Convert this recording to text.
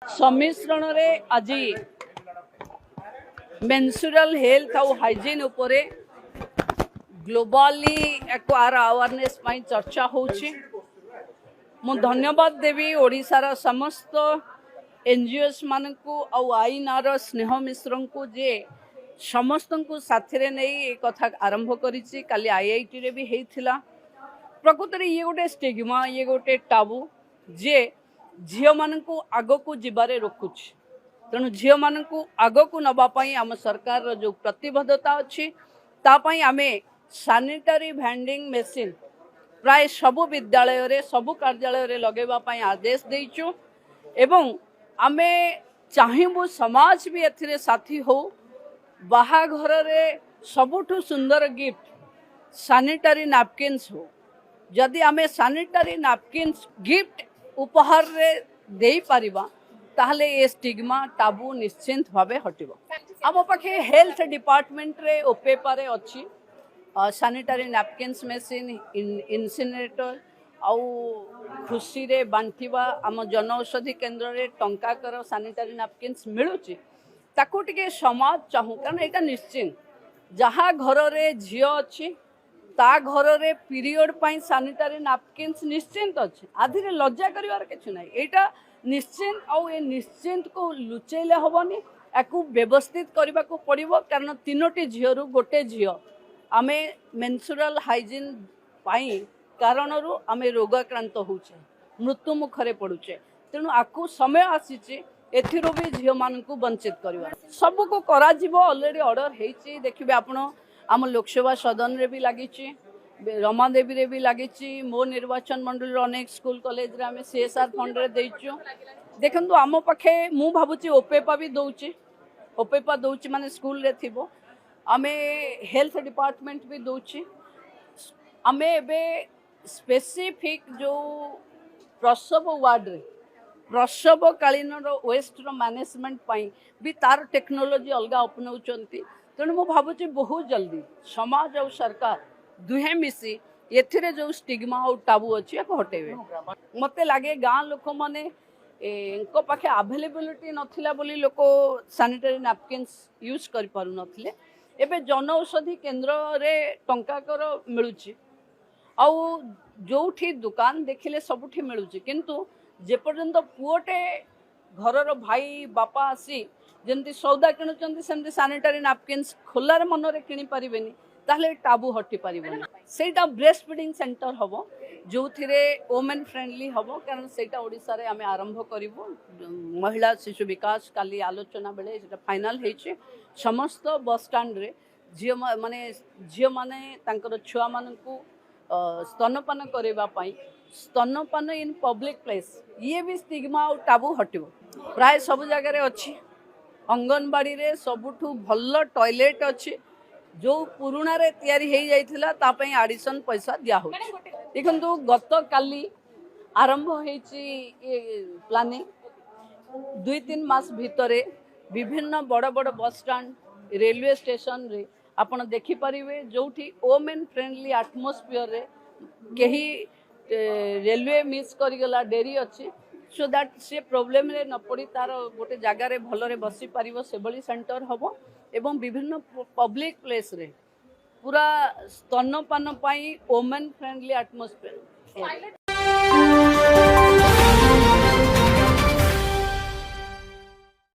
सम्मिश्रण रे आज मेंसुरल हेल्थ और हाइजीन उपरे ग्लोबली एक अवेयरनेस चर्चा होची। मु धन्यवाद देवी ओडिशार समस्त एनजीओस मानकु और आईनार स्नेह मिश्र को जे समस्त को साथी नहीं कथा आरंभ करिछि। काली आईआईटी रे भी हेइथिला। प्रकृत रे ये गोटे स्टिग्मा, ये गोटे टाबू जे झील मान आग को जीवारे रोकुछ। तेणु झील मान आग को नवापाई आम सरकार जो प्रतिबद्धता अच्छी तापाई आमे सैनिटरी वेंडिंग मशीन प्राय सबु विद्यालय रे सबु कार्यालय रे लगेबा पाई आदेश देइछु एवं आमे चाहिबु समाज भी एथिरे साथी हो। बाहाघर रे सबुठु सुंदर गिफ्ट सैनिटरी नैपकिन्स हो। जदि आमे सैनिटरी नैपकिन्स गिफ्ट उपहार रे देई परिबा ताहले ए स्टिग्मा टाबू निश्चिंत भावे हटिबो। आम पाखे हेल्थ डिपार्टमेंट रे ओपेपारे अच्छी सैनिटरी नैपकिन्स मशीन इनसिनरेटर आउ खुशी रे बांटिबा आम जन औषधि केन्द्र रे टंका कर सैनिटरी नैपकिन्स मिलुची ताकू टिके समाज चाहू। कारण एटा निश्चिंत जहाँ घर रे झियो अच्छी ता घर रे पीरियड पाई सैनिटरी नैपकिन्स निश्चिंत अच्छे। आधीरे लज्जा करिवार किछु नै। एटा निश्चिंत आउ ए निश्चिंत को लुचेले हबनी। याकू व्यवस्थित करबा को पड़िबो। कारण तीनोटी झियो गोटे झियो आमे मेंसुरल हाइजीन पाई कारणरू आमे रोगाक्रांत होउछे, मृत्यु मुखरे पड़ुछे। तेणु आकू समय आसीचे एथिरो भी झियो मान को वंचित करबा सब को करा जिवो। Already order हेछि। देखिबे आपण आम लोकसभा सदन रे भी लगी, रमादेवी रे भी लगी, मो निर्वाचन मंडल अनेक स्कूल कॉलेज रे आमे सीएसआर फंड रे देइछु। देखंतु आम पाखे मु भाबुची ओपेपा भी दउची। ओपेपा दउची माने स्कूल रे थिबो। आमे हेल्थ डिपार्टमेंट भी दउची। आमे एबे स्पेसिफिक जो प्रसव वार्ड रे प्रसव कालीन वेस्ट मैनेजमेंट पाई भी तार टेक्नोलोजी अलग अपनाउचंती। तेणु मु भावुची बहुत जल्दी समाज और सरकार दुहे मिसी एथिरे जो स्टिग्मा और टाबू अच्छी हटेबे। मते लगे गाँ लोक माने इनको पाखे अवेलेबिलिटी नथिला बोली लोक सैनिटरी नैपकिन्स यूज कर पारु नथिले। एबे जन औषधि केन्द्र रे टंका कर मिलुची आउ जोठी दुकान देखिले सबुठी मिलुची। किंतु जे पर्यंत पुओटे घरर भाई बापा आसी जमती सौदा किणुचंती सेमती सैनिटरी नैपकिन्स खोलार मनरे किनि पारिबेनी ताहले टाबू हटि पारिबेनी। सेटा ब्रेस्ट फीडिंग सेंटर हबो जो थिरे वोमेन फ्रेंडली हबो। कारण सेटा ओडिसा रे आमे आरंभ करिवो। महिला शिशु विकास काली आलोचना बेले सेटा फाइनल हेछि। समस्त बस स्टैंड रे झियो माने तांकर छुआ मानकू स्तनपान करेबा पाई स्तनपान इन पब्लिक प्लेस ये भी स्टिग्मा और टाबू हटिबो। प्राय सब जगह रे अच्छी। अंगनवाड़ी रे सबुठु भल टॉयलेट अच्छी जो पुराना रे तैयारी हो जाइथिला तापई एडिशन पैसा दिया हो। देखंतु गत काली आरंभ होईची ये प्लानिंग 2-3 मास भितरे विभिन्न बड़ बड़ बस स्टैंड रेलवे स्टेशन रे आपण देखि परिवे जोठी वोमेन फ्रेंडली एटमॉस्फियर रे केही रेलवे मिस करिगला डेरी अच्छी सो दैट से प्रोब्लेम रे न पड़ी तार गोटे जगार रे भल रे बसी पारिबो सेभली सेंटर हबो। एवं विभिन्न पब्लिक प्लेस रे पूरा स्तनपान पाई वोमेन फ्रेंडली एटमॉस्फियर।